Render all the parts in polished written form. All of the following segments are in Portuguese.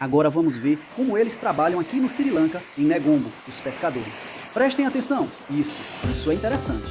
Agora vamos ver como eles trabalham aqui no Sri Lanka, em Negombo, os pescadores. Prestem atenção, isso é interessante.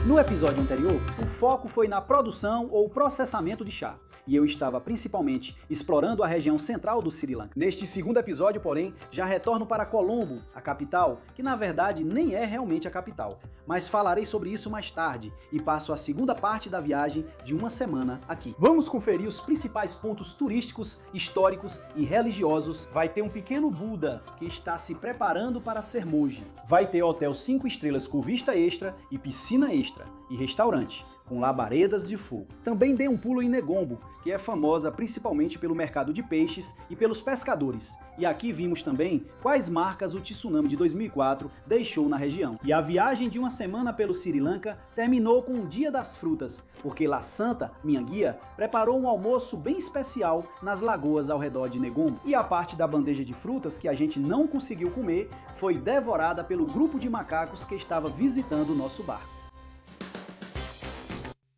No episódio anterior, o foco foi na produção ou processamento de chá, e eu estava principalmente explorando a região central do Sri Lanka. Neste segundo episódio, porém, já retorno para Colombo, a capital, que na verdade nem é realmente a capital, mas falarei sobre isso mais tarde e passo a segunda parte da viagem de uma semana aqui. Vamos conferir os principais pontos turísticos, históricos e religiosos. Vai ter um pequeno Buda que está se preparando para ser monge. Vai ter hotel 5 estrelas com vista extra e piscina extra e restaurante com labaredas de fogo. Também dei um pulo em Negombo, que é famosa principalmente pelo mercado de peixes e pelos pescadores. E aqui vimos também quais marcas o tsunami de 2004 deixou na região. E a viagem de uma semana pelo Sri Lanka terminou com o Dia das Frutas, porque La Santa, minha guia, preparou um almoço bem especial nas lagoas ao redor de Negombo. E a parte da bandeja de frutas que a gente não conseguiu comer foi devorada pelo grupo de macacos que estava visitando o nosso barco.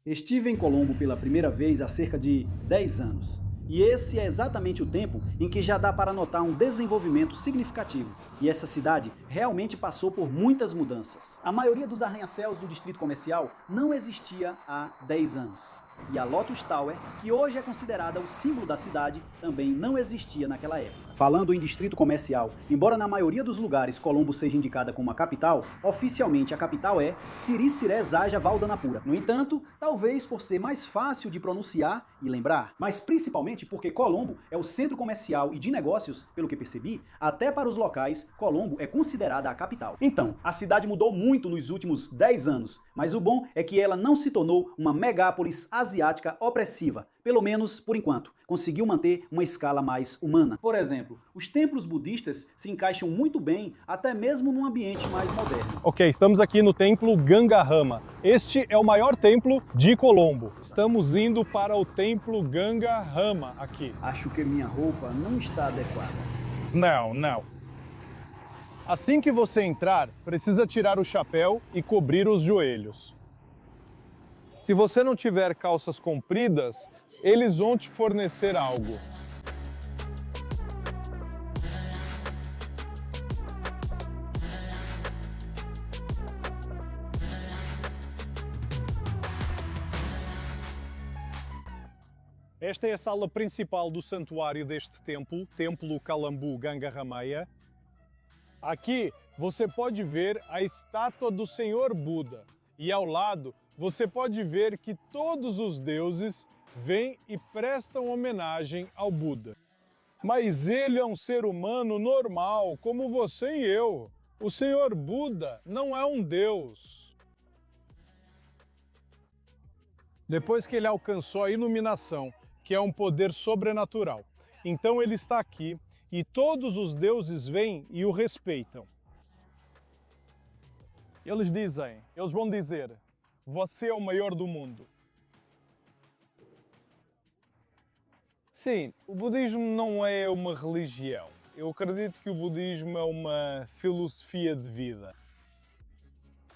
Estive em Colombo pela primeira vez há cerca de 10 anos. E esse é exatamente o tempo em que já dá para notar um desenvolvimento significativo. E essa cidade realmente passou por muitas mudanças. A maioria dos arranha-céus do distrito comercial não existia há 10 anos. E a Lotus Tower, que hoje é considerada o símbolo da cidade, também não existia naquela época. Falando em distrito comercial, embora na maioria dos lugares Colombo seja indicada como a capital, oficialmente a capital é Siriciré Zaja Valdanapura. No entanto, talvez por ser mais fácil de pronunciar e lembrar, mas principalmente porque Colombo é o centro comercial e de negócios, pelo que percebi, até para os locais, Colombo é considerada a capital. Então, a cidade mudou muito nos últimos 10 anos, mas o bom é que ela não se tornou uma megápolis asiática opressiva, pelo menos por enquanto. Conseguiu manter uma escala mais humana. Por exemplo, os templos budistas se encaixam muito bem, até mesmo num ambiente mais moderno. Ok, estamos aqui no templo Gangahama. Este é o maior templo de Colombo. Estamos indo para o templo Gangahama aqui. Acho que minha roupa não está adequada. Não. Assim que você entrar, precisa tirar o chapéu e cobrir os joelhos. Se você não tiver calças compridas, eles vão te fornecer algo. Esta é a sala principal do santuário deste templo, Templo Kalambu Gangahama. Aqui você pode ver a estátua do Senhor Buda e ao lado você pode ver que todos os deuses vêm e prestam homenagem ao Buda. Mas ele é um ser humano normal, como você e eu. O Senhor Buda não é um deus. Depois que ele alcançou a iluminação, que é um poder sobrenatural, então ele está aqui e todos os deuses vêm e o respeitam. Eles vão dizer, você é o maior do mundo. Sim, o budismo não é uma religião. Eu acredito que o budismo é uma filosofia de vida.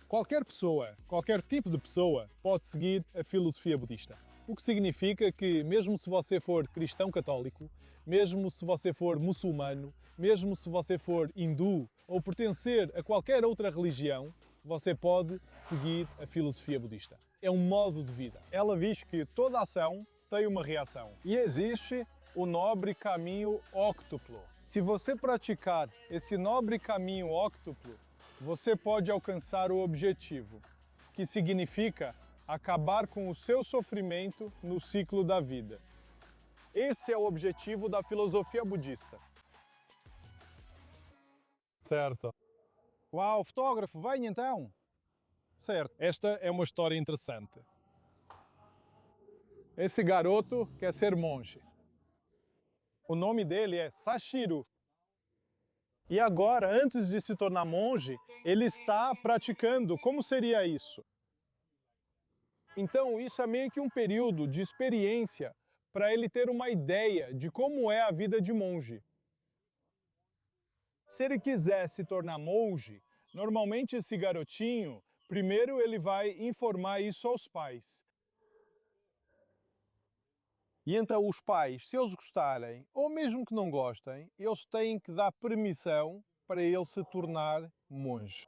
Qualquer pessoa, qualquer tipo de pessoa, pode seguir a filosofia budista. O que significa que, mesmo se você for cristão católico, mesmo se você for muçulmano, mesmo se você for hindu ou pertencer a qualquer outra religião, você pode seguir a filosofia budista. É um modo de vida. Ela diz que toda ação tem uma reação. E existe o nobre caminho óctuplo. Se você praticar esse nobre caminho óctuplo, você pode alcançar o objetivo, que significa acabar com o seu sofrimento no ciclo da vida. Esse é o objetivo da filosofia budista. Certo. Uau, fotógrafo, venha então! Certo, esta é uma história interessante. Esse garoto quer ser monge. O nome dele é Sashiro. E agora, antes de se tornar monge, ele está praticando. Como seria isso? Então, isso é meio que um período de experiência para ele ter uma ideia de como é a vida de monge. Se ele quiser se tornar monge, normalmente esse garotinho, primeiro ele vai informar isso aos pais. E então os pais, se eles gostarem, ou mesmo que não gostem, eles têm que dar permissão para ele se tornar monge.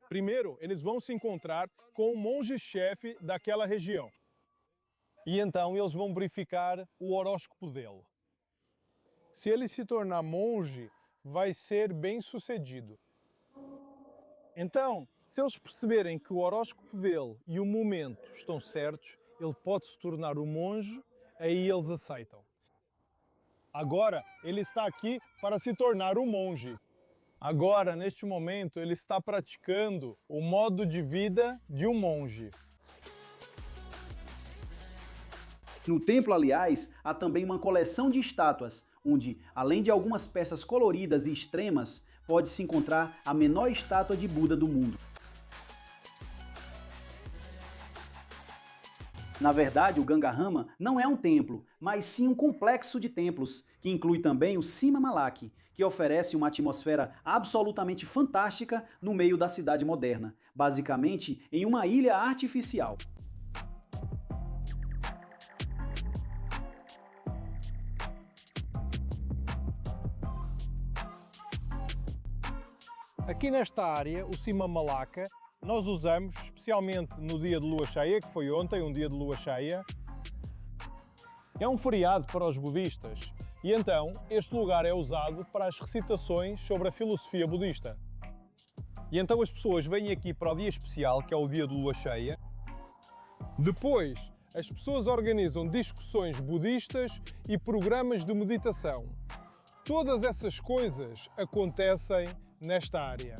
Primeiro, eles vão se encontrar com o monge-chefe daquela região. E então eles vão verificar o horóscopo dele. Se ele se tornar monge, vai ser bem-sucedido. Então, se eles perceberem que o horóscopo dele e o momento estão certos, ele pode se tornar um monge, aí eles aceitam. Agora, ele está aqui para se tornar um monge. Agora, neste momento, ele está praticando o modo de vida de um monge. No templo, aliás, há também uma coleção de estátuas, onde, além de algumas peças coloridas e extremas, pode-se encontrar a menor estátua de Buda do mundo. Na verdade, o Gangahama não é um templo, mas sim um complexo de templos, que inclui também o Sima Malaki, que oferece uma atmosfera absolutamente fantástica no meio da cidade moderna, basicamente em uma ilha artificial. Aqui nesta área, o Sima Malaka, nós usamos, especialmente no dia de lua cheia, que foi ontem, um dia de lua cheia. É um feriado para os budistas e então este lugar é usado para as recitações sobre a filosofia budista. E então as pessoas vêm aqui para o dia especial, que é o dia de lua cheia. Depois, as pessoas organizam discussões budistas e programas de meditação. Todas essas coisas acontecem nesta área.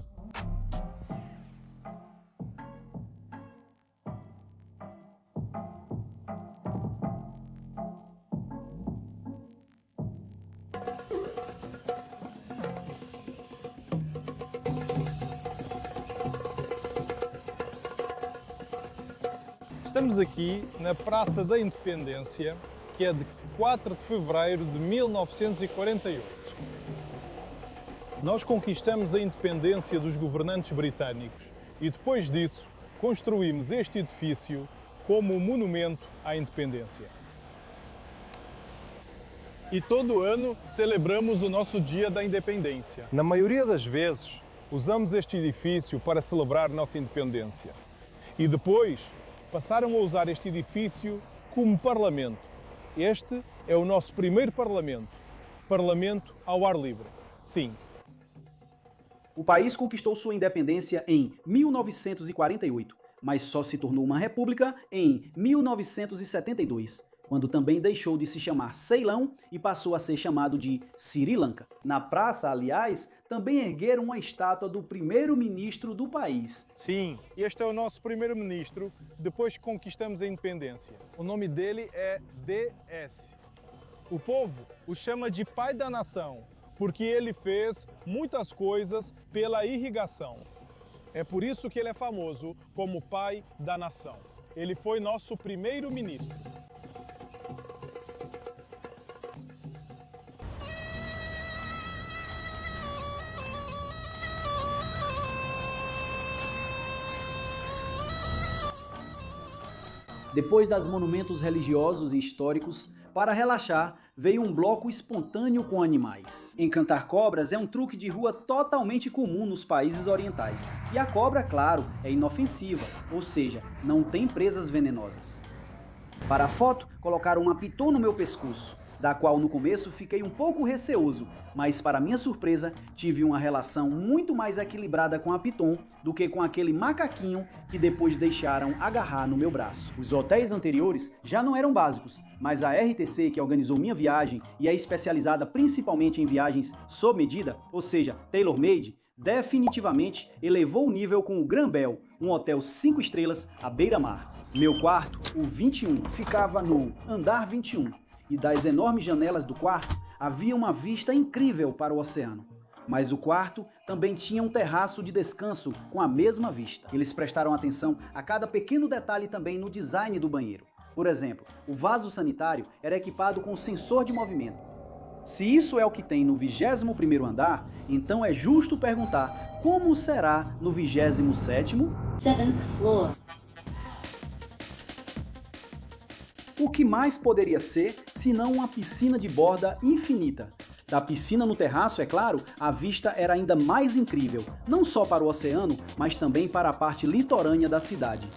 Estamos aqui na Praça da Independência, que é de 4 de fevereiro de 1948. Nós conquistamos a independência dos governantes britânicos e depois disso construímos este edifício como um monumento à independência. E todo ano celebramos o nosso Dia da Independência. Na maioria das vezes usamos este edifício para celebrar nossa independência. E depois passaram a usar este edifício como parlamento. Este é o nosso primeiro parlamento. Parlamento ao ar livre. Sim. O país conquistou sua independência em 1948, mas só se tornou uma república em 1972, quando também deixou de se chamar Ceilão e passou a ser chamado de Sri Lanka. Na praça, aliás, também ergueram uma estátua do primeiro-ministro do país. Sim, este é o nosso primeiro-ministro depois que conquistamos a independência. O nome dele é DS. O povo o chama de pai da nação, porque ele fez muitas coisas pela irrigação. É por isso que ele é famoso como pai da nação. Ele foi nosso primeiro-ministro. Depois das monumentos religiosos e históricos, para relaxar, veio um bloco espontâneo com animais. Encantar cobras é um truque de rua totalmente comum nos países orientais. E a cobra, claro, é inofensiva, ou seja, não tem presas venenosas. Para a foto, colocaram uma piton no meu pescoço, da qual no começo fiquei um pouco receoso, mas para minha surpresa, tive uma relação muito mais equilibrada com a piton do que com aquele macaquinho que depois deixaram agarrar no meu braço. Os hotéis anteriores já não eram básicos, mas a RTC, que organizou minha viagem e é especializada principalmente em viagens sob medida, ou seja, tailor-made, definitivamente elevou o nível com o Gran Bell, um hotel 5 estrelas à beira-mar. Meu quarto, o 21, ficava no andar 21. E das enormes janelas do quarto havia uma vista incrível para o oceano. Mas o quarto também tinha um terraço de descanso com a mesma vista. Eles prestaram atenção a cada pequeno detalhe também no design do banheiro. Por exemplo, o vaso sanitário era equipado com sensor de movimento. Se isso é o que tem no 21º andar, então é justo perguntar como será no 27º? 7th floor. O que mais poderia ser senão uma piscina de borda infinita? Da piscina no terraço, é claro, a vista era ainda mais incrível, não só para o oceano, mas também para a parte litorânea da cidade.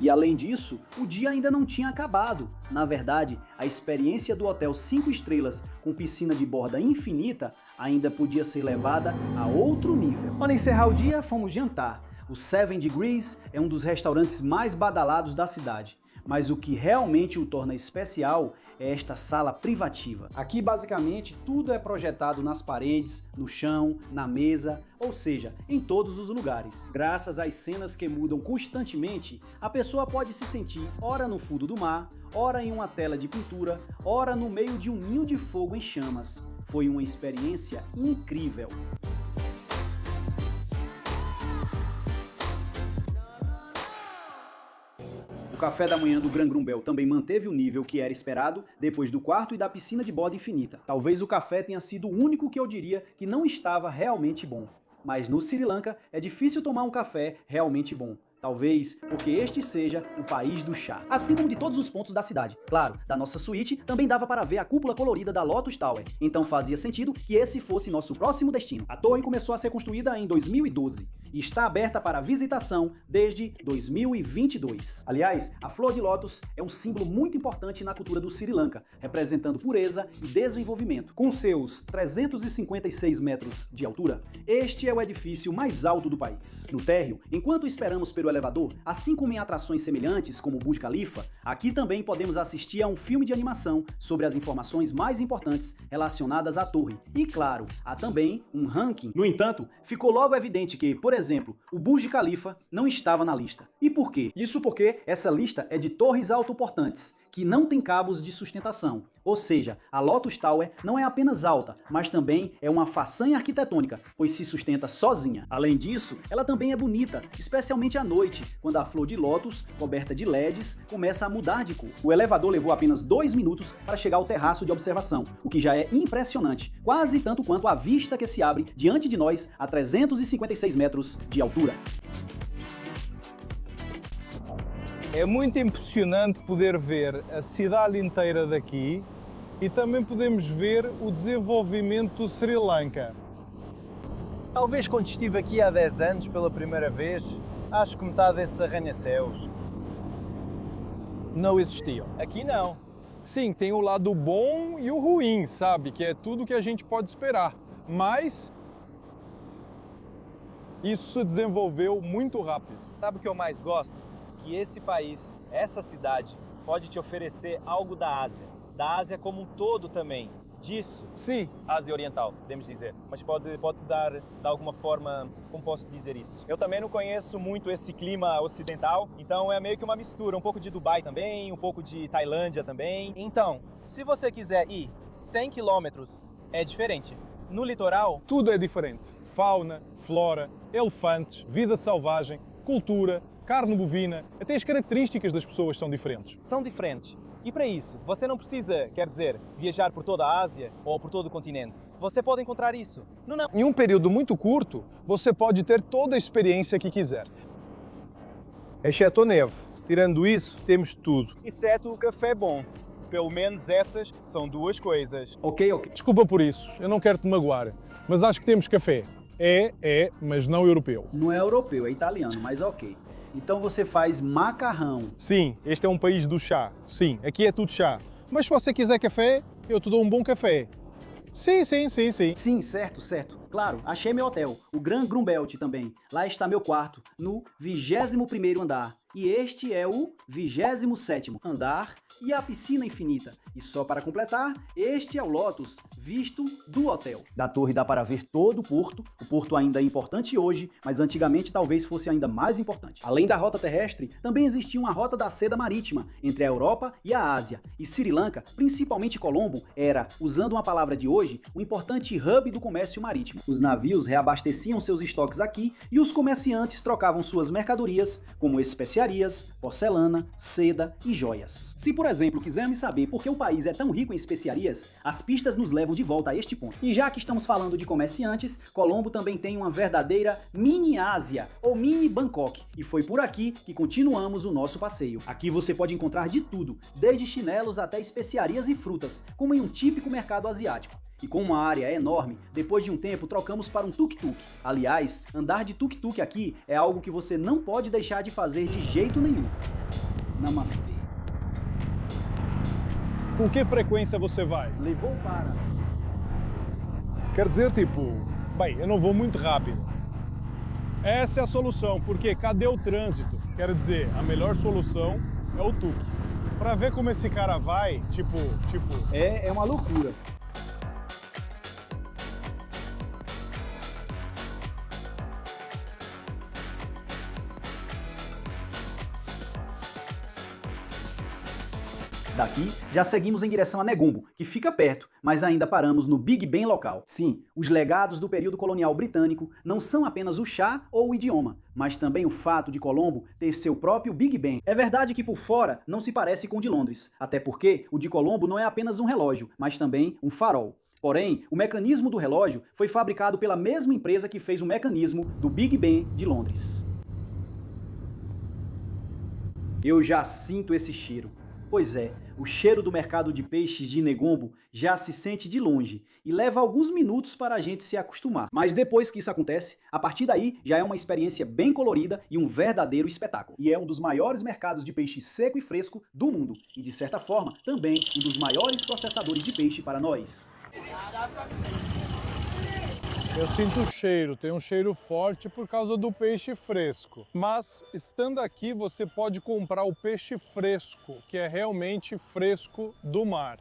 E além disso, o dia ainda não tinha acabado. Na verdade, a experiência do Hotel 5 estrelas com piscina de borda infinita ainda podia ser levada a outro nível. Para encerrar o dia, fomos jantar. O 7 Degrees é um dos restaurantes mais badalados da cidade. Mas o que realmente o torna especial é esta sala privativa. Aqui, basicamente, tudo é projetado nas paredes, no chão, na mesa, ou seja, em todos os lugares. Graças às cenas que mudam constantemente, a pessoa pode se sentir ora no fundo do mar, ora em uma tela de pintura, ora no meio de um ninho de fogo em chamas. Foi uma experiência incrível. O café da manhã do Gran Grumbel também manteve o nível que era esperado depois do quarto e da piscina de borda infinita. Talvez o café tenha sido o único que eu diria que não estava realmente bom. Mas no Sri Lanka é difícil tomar um café realmente bom. Talvez porque este seja o país do chá. Assim como de todos os pontos da cidade. Claro, da nossa suíte também dava para ver a cúpula colorida da Lotus Tower. Então fazia sentido que esse fosse nosso próximo destino. A torre começou a ser construída em 2012 e está aberta para visitação desde 2022. Aliás, a flor de lótus é um símbolo muito importante na cultura do Sri Lanka, representando pureza e desenvolvimento. Com seus 356 metros de altura, este é o edifício mais alto do país. No térreo, enquanto esperamos pelo elevador, assim como em atrações semelhantes como o Burj Khalifa, aqui também podemos assistir a um filme de animação sobre as informações mais importantes relacionadas à torre. E claro, há também um ranking. No entanto, ficou logo evidente que, por exemplo, o Burj Khalifa não estava na lista. E por quê? Isso porque essa lista é de torres autoportantes, que não tem cabos de sustentação. Ou seja, a Lotus Tower não é apenas alta, mas também é uma façanha arquitetônica, pois se sustenta sozinha. Além disso, ela também é bonita, especialmente à noite, quando a flor de lótus, coberta de LEDs, começa a mudar de cor. O elevador levou apenas 2 minutos para chegar ao terraço de observação, o que já é impressionante, quase tanto quanto a vista que se abre diante de nós a 356 metros de altura. É muito impressionante poder ver a cidade inteira daqui e também podemos ver o desenvolvimento do Sri Lanka. Talvez quando estive aqui há 10 anos pela primeira vez, acho que metade desses arranha-céus Não existiam. aqui não. Sim, tem o lado bom e o ruim, sabe? Que é tudo que a gente pode esperar. Mas isso se desenvolveu muito rápido. Sabe o que eu mais gosto? Que esse país, essa cidade, pode te oferecer algo da Ásia como um todo também. Disso, Sim, Ásia Oriental, podemos dizer. Mas pode dar, de alguma forma, como posso dizer isso? Eu também não conheço muito esse clima ocidental, então é meio que uma mistura, um pouco de Dubai também, um pouco de Tailândia também. Então, se você quiser ir 100 quilômetros, é diferente. No litoral, tudo é diferente. Fauna, flora, elefantes, vida selvagem, cultura, carne bovina, até as características das pessoas são diferentes. são diferentes. E para isso, você não precisa, quer dizer, viajar por toda a Ásia ou por todo o continente. Você pode encontrar isso. Não. Em um período muito curto, você pode ter toda a experiência que quiser. Exceto a neve. Tirando isso, temos tudo. Exceto o café bom. Pelo menos essas são duas coisas. Ok. Desculpa por isso, eu não quero te magoar, mas acho que temos café. Mas não europeu. Não é europeu, é italiano, mas ok. Então você faz macarrão. Sim, este é um país do chá. Sim, aqui é tudo chá. Mas se você quiser café, eu te dou um bom café. Sim. Sim, certo. Claro, achei meu hotel, o Gran Grumbelt também. Lá está meu quarto, no 21º andar. E este é o 27º andar e a piscina infinita. E só para completar, este é o Lotus, visto do hotel. Da torre dá para ver todo o porto. O porto ainda é importante hoje, mas antigamente talvez fosse ainda mais importante. Além da rota terrestre, também existia uma rota da seda marítima entre a Europa e a Ásia. E Sri Lanka, principalmente Colombo, era, usando uma palavra de hoje, um importante hub do comércio marítimo. Os navios reabasteciam seus estoques aqui e os comerciantes trocavam suas mercadorias, como especiarias, especiarias, porcelana, seda e joias. Se, por exemplo, quisermos saber por que o país é tão rico em especiarias, as pistas nos levam de volta a este ponto. E já que estamos falando de comerciantes, Colombo também tem uma verdadeira mini Ásia, ou mini Bangkok, e foi por aqui que continuamos o nosso passeio. Aqui você pode encontrar de tudo, desde chinelos até especiarias e frutas, como em um típico mercado asiático. E com uma área enorme, depois de um tempo trocamos para um tuk-tuk. Aliás, andar de tuk-tuk aqui é algo que você não pode deixar de fazer de jeito nenhum. Namastê. Com que frequência você vai? Levou para. Quer dizer, tipo, bem, eu não vou muito rápido. Essa é a solução, porque cadê o trânsito? Quer dizer, a melhor solução é o tuk. Pra ver como esse cara vai, tipo... É uma loucura. Daqui, já seguimos em direção a Negombo, que fica perto, mas ainda paramos no Big Ben local. Sim, os legados do período colonial britânico não são apenas o chá ou o idioma, mas também o fato de Colombo ter seu próprio Big Ben. É verdade que por fora não se parece com o de Londres, até porque o de Colombo não é apenas um relógio, mas também um farol. Porém, o mecanismo do relógio foi fabricado pela mesma empresa que fez o mecanismo do Big Ben de Londres. Eu já sinto esse cheiro. Pois é, o cheiro do mercado de peixes de Negombo já se sente de longe e leva alguns minutos para a gente se acostumar. Mas depois que isso acontece, a partir daí já é uma experiência bem colorida e um verdadeiro espetáculo. E é um dos maiores mercados de peixe seco e fresco do mundo e, de certa forma, também um dos maiores processadores de peixe para nós. Eu sinto o cheiro, tem um cheiro forte por causa do peixe fresco. Mas, estando aqui, você pode comprar o peixe fresco, que é realmente fresco do mar.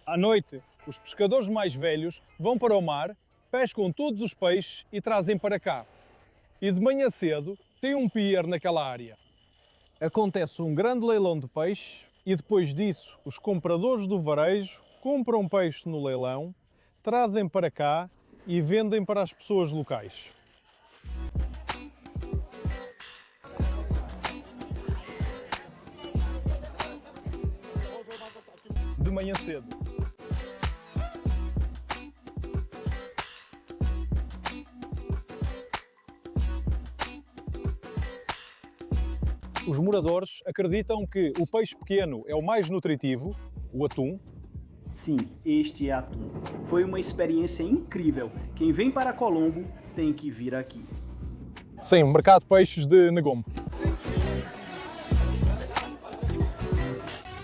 À noite, os pescadores mais velhos vão para o mar, pescam todos os peixes e trazem para cá. E de manhã cedo, tem um pier naquela área. Acontece um grande leilão de peixe e depois disso, os compradores do varejo compram peixe no leilão, trazem para cá e vendem para as pessoas locais. De manhã cedo. Os moradores acreditam que o peixe pequeno é o mais nutritivo, o atum. Sim, este é atum. Foi uma experiência incrível. Quem vem para Colombo tem que vir aqui. Sim, o mercado de peixes de Negombo.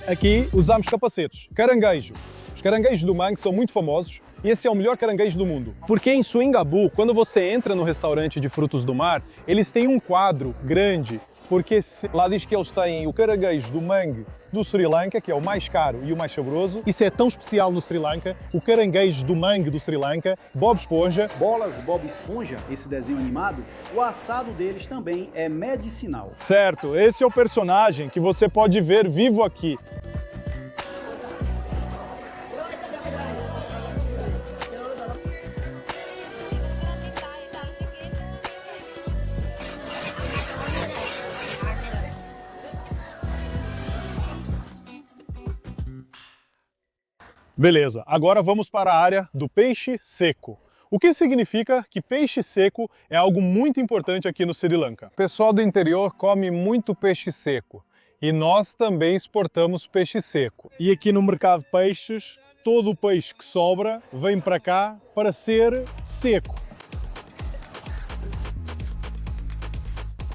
Aqui usamos capacetes. Caranguejo. Os caranguejos do mangue são muito famosos e esse é o melhor caranguejo do mundo. Porque em Suingabu, quando você entra no restaurante de frutos do mar, eles têm um quadro grande, porque lá diz que eles têm o caranguejo do mangue do Sri Lanka, que é o mais caro e o mais saboroso. Isso é tão especial no Sri Lanka. O caranguejo do mangue do Sri Lanka, Bob Esponja. Bolas Bob Esponja, esse desenho animado, o assado deles também é medicinal. Certo, esse é o personagem que você pode ver vivo aqui. Beleza, agora vamos para a área do peixe seco. O que significa que peixe seco é algo muito importante aqui no Sri Lanka. O pessoal do interior come muito peixe seco e nós também exportamos peixe seco. E aqui no mercado de peixes, todo o peixe que sobra vem para cá para ser seco.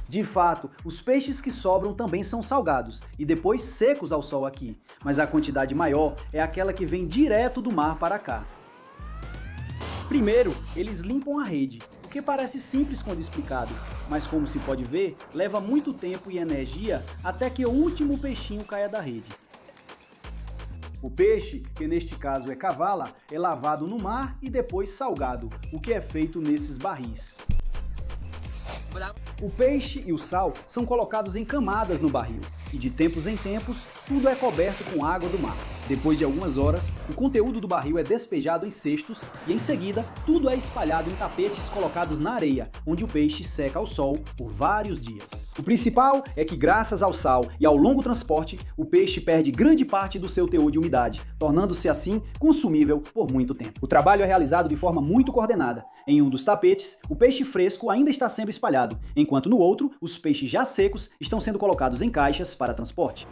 De fato, os peixes que sobram também são salgados e depois secos ao sol aqui, mas a quantidade maior é aquela que vem direto do mar para cá. Primeiro, eles limpam a rede, o que parece simples quando explicado, mas como se pode ver, leva muito tempo e energia até que o último peixinho caia da rede. O peixe, que neste caso é cavala, é lavado no mar e depois salgado, o que é feito nesses barris. O peixe e o sal são colocados em camadas no barril e de tempos em tempos tudo é coberto com água do mar. Depois de algumas horas, o conteúdo do barril é despejado em cestos e, em seguida, tudo é espalhado em tapetes colocados na areia, onde o peixe seca ao sol por vários dias. O principal é que, graças ao sal e ao longo transporte, o peixe perde grande parte do seu teor de umidade, tornando-se assim consumível por muito tempo. O trabalho é realizado de forma muito coordenada. Em um dos tapetes, o peixe fresco ainda está sendo espalhado, enquanto no outro, os peixes já secos estão sendo colocados em caixas para transporte.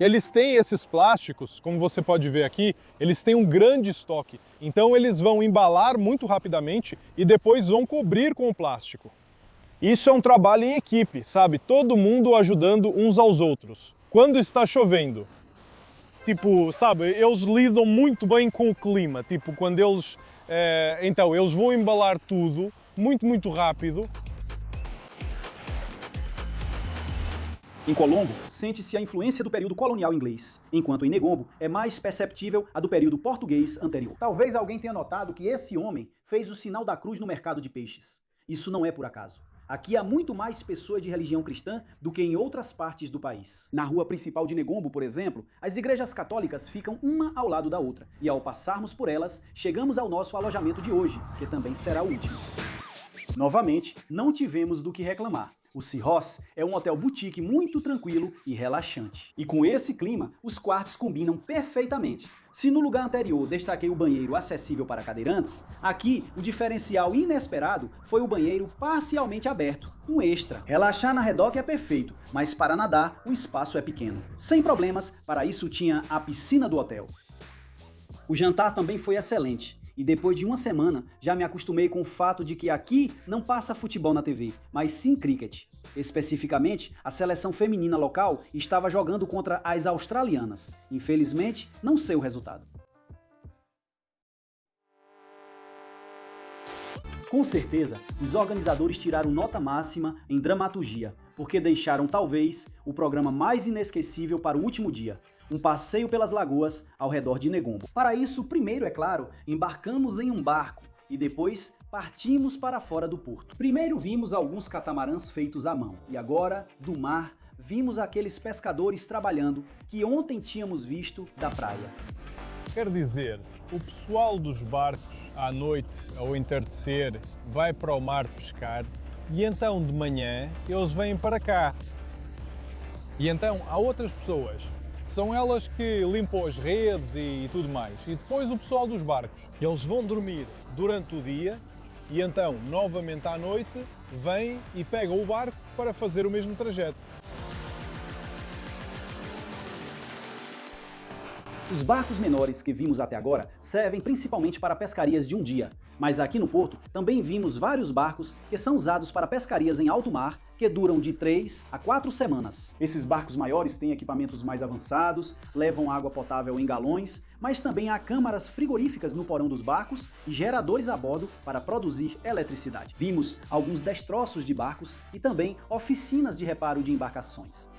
Eles têm esses plásticos, como você pode ver aqui, eles têm um grande estoque. Então eles vão embalar muito rapidamente e depois vão cobrir com o plástico. Isso é um trabalho em equipe, sabe? Todo mundo ajudando uns aos outros. Quando está chovendo, sabe, eles lidam muito bem com o clima. Quando eles... então, eles vão embalar tudo muito rápido. Em Colombo, sente-se a influência do período colonial inglês, enquanto em Negombo é mais perceptível a do período português anterior. Talvez alguém tenha notado que esse homem fez o sinal da cruz no mercado de peixes. Isso não é por acaso. Aqui há muito mais pessoas de religião cristã do que em outras partes do país. Na rua principal de Negombo, por exemplo, as igrejas católicas ficam uma ao lado da outra, e ao passarmos por elas, chegamos ao nosso alojamento de hoje, que também será o último. Novamente, não tivemos do que reclamar. O Seahorse é um hotel boutique muito tranquilo e relaxante. E com esse clima, os quartos combinam perfeitamente. Se no lugar anterior destaquei o banheiro acessível para cadeirantes, aqui o diferencial inesperado foi o banheiro parcialmente aberto, um extra. Relaxar na redoque é perfeito, mas para nadar o espaço é pequeno. Sem problemas, para isso tinha a piscina do hotel. O jantar também foi excelente. E depois de uma semana, já me acostumei com o fato de que aqui não passa futebol na TV, mas sim cricket. Especificamente, a seleção feminina local estava jogando contra as australianas. Infelizmente, não sei o resultado. Com certeza, os organizadores tiraram nota máxima em dramaturgia, porque deixaram talvez o programa mais inesquecível para o último dia. Um passeio pelas lagoas ao redor de Negombo. Para isso, primeiro, é claro, embarcamos em um barco e depois partimos para fora do porto. Primeiro vimos alguns catamarãs feitos à mão e agora, do mar, vimos aqueles pescadores trabalhando que ontem tínhamos visto da praia. Quer dizer, o pessoal dos barcos, à noite, ao entardecer, vai para o mar pescar e então de manhã eles vêm para cá. E então há outras pessoas. São elas que limpam as redes e tudo mais. E depois o pessoal dos barcos. Eles vão dormir durante o dia e então, novamente à noite, vêm e pegam o barco para fazer o mesmo trajeto. Os barcos menores que vimos até agora servem principalmente para pescarias de um dia, mas aqui no porto também vimos vários barcos que são usados para pescarias em alto mar que duram de 3 a 4 semanas. Esses barcos maiores têm equipamentos mais avançados, levam água potável em galões, mas também há câmaras frigoríficas no porão dos barcos e geradores a bordo para produzir eletricidade. Vimos alguns destroços de barcos e também oficinas de reparo de embarcações.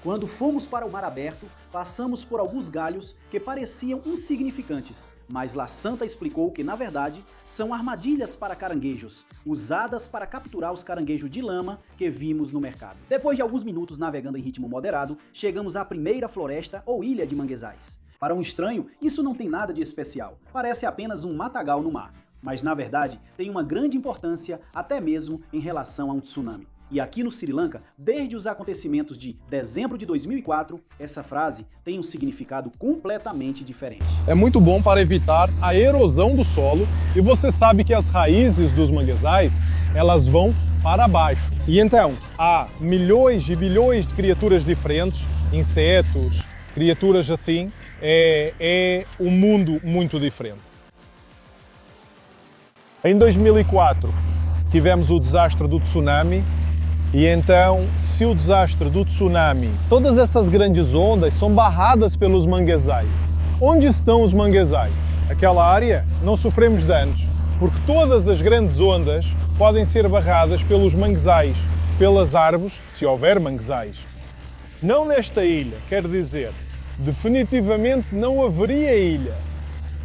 Quando fomos para o mar aberto, passamos por alguns galhos que pareciam insignificantes, mas La Santa explicou que, na verdade, são armadilhas para caranguejos, usadas para capturar os caranguejos de lama que vimos no mercado. Depois de alguns minutos navegando em ritmo moderado, chegamos à primeira floresta ou ilha de manguezais. Para um estranho, isso não tem nada de especial, parece apenas um matagal no mar, mas na verdade tem uma grande importância até mesmo em relação a um tsunami. E aqui no Sri Lanka, desde os acontecimentos de dezembro de 2004, essa frase tem um significado completamente diferente. É muito bom para evitar a erosão do solo e você sabe que as raízes dos manguezais, elas vão para baixo. E então, há milhões e bilhões de criaturas diferentes, insetos, criaturas assim, é um mundo muito diferente. Em 2004, tivemos o desastre do tsunami. E então, se o desastre do tsunami, todas essas grandes ondas são barradas pelos manguezais. Onde estão os manguezais? Aquela área não sofremos danos, porque todas as grandes ondas podem ser barradas pelos manguezais, pelas árvores, se houver manguezais. Não nesta ilha, quer dizer, definitivamente não haveria ilha,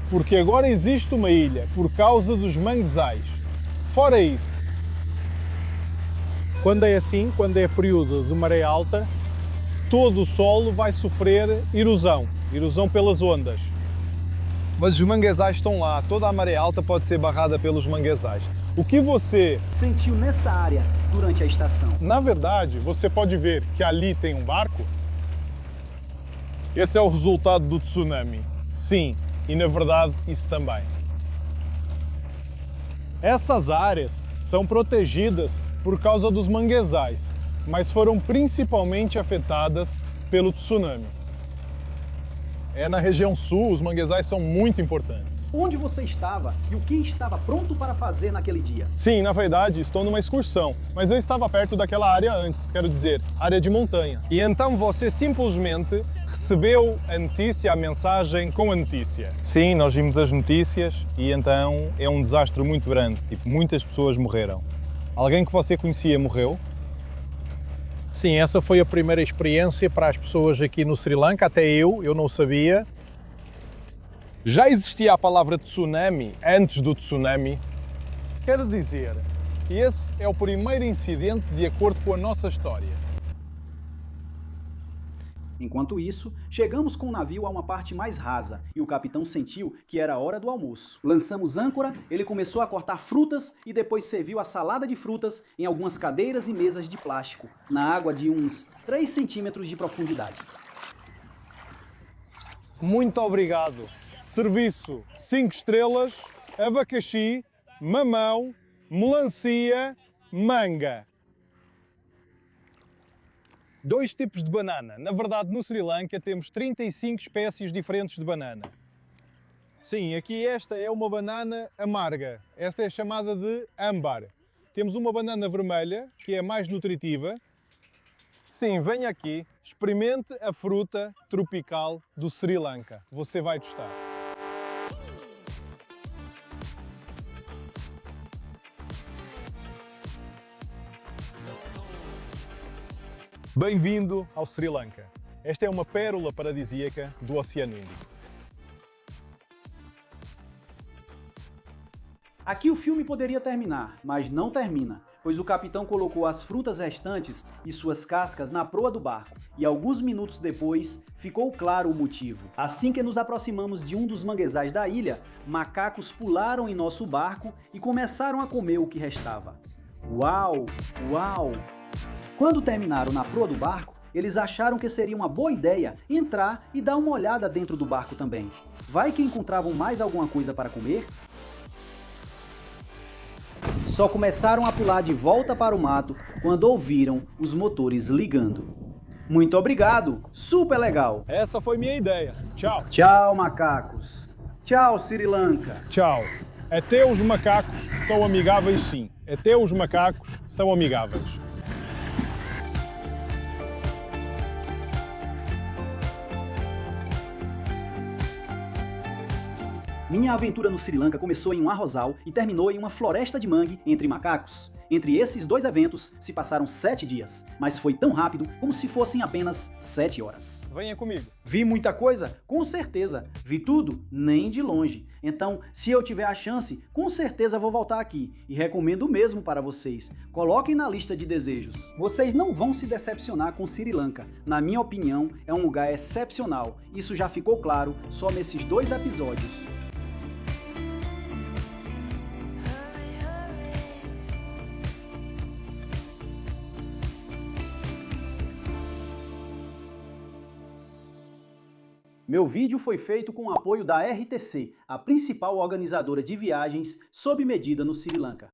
porque agora existe uma ilha por causa dos manguezais. Fora isso, Quando é assim, quando é período de maré alta, todo o solo vai sofrer erosão pelas ondas. Mas os manguezais estão lá, toda a maré alta pode ser barrada pelos manguezais. O que você sentiu nessa área durante a estação? Na verdade, você pode ver que ali tem um barco. Esse é o resultado do tsunami. Sim, e na verdade isso também. Essas áreas são protegidas por causa dos manguezais, mas foram principalmente afetadas pelo tsunami. Na região sul, os manguezais são muito importantes. Onde você estava e o que estava pronto para fazer naquele dia? Sim, na verdade, estou numa excursão, mas eu estava perto daquela área antes, quero dizer, área de montanha. E então você simplesmente recebeu a notícia, a mensagem com a notícia. Sim, nós vimos as notícias e então é um desastre muito grande, tipo, muitas pessoas morreram. Alguém que você conhecia morreu? Sim, essa foi a primeira experiência para as pessoas aqui no Sri Lanka, até eu não sabia. Já existia a palavra tsunami antes do tsunami? Quero dizer, esse é o primeiro incidente de acordo com a nossa história. Enquanto isso, chegamos com o navio a uma parte mais rasa e o capitão sentiu que era a hora do almoço. Lançamos âncora, ele começou a cortar frutas e depois serviu a salada de frutas em algumas cadeiras e mesas de plástico, na água de uns 3 centímetros de profundidade. Muito obrigado. Serviço 5 estrelas, abacaxi, mamão, melancia, manga. 2 tipos de banana. Na verdade, no Sri Lanka temos 35 espécies diferentes de banana. Sim, aqui esta é uma banana amarga. Esta é chamada de âmbar. Temos uma banana vermelha, que é mais nutritiva. Sim, venha aqui, experimente a fruta tropical do Sri Lanka. Você vai gostar. Bem-vindo ao Sri Lanka. Esta é uma pérola paradisíaca do Oceano Índico. Aqui o filme poderia terminar, mas não termina, pois o capitão colocou as frutas restantes e suas cascas na proa do barco, e alguns minutos depois ficou claro o motivo. Assim que nos aproximamos de um dos manguezais da ilha, macacos pularam em nosso barco e começaram a comer o que restava. Uau! Uau! Quando terminaram na proa do barco, eles acharam que seria uma boa ideia entrar e dar uma olhada dentro do barco também. Vai que encontravam mais alguma coisa para comer? Só começaram a pular de volta para o mato quando ouviram os motores ligando. Muito obrigado, super legal! Essa foi minha ideia. Tchau. Tchau, macacos! Tchau, Sri Lanka! Tchau. Até os macacos são amigáveis, sim. Até os macacos são amigáveis. Minha aventura no Sri Lanka começou em um arrozal e terminou em uma floresta de mangue entre macacos. Entre esses 2 eventos se passaram 7 dias, mas foi tão rápido como se fossem apenas 7 horas. Venha comigo. Vi muita coisa? Com certeza. Vi tudo? Nem de longe. Então, se eu tiver a chance, com certeza vou voltar aqui. E recomendo mesmo para vocês. Coloquem na lista de desejos. Vocês não vão se decepcionar com Sri Lanka. Na minha opinião, é um lugar excepcional. Isso já ficou claro só nesses 2 episódios. Meu vídeo foi feito com o apoio da RTC, a principal organizadora de viagens sob medida no Sri Lanka.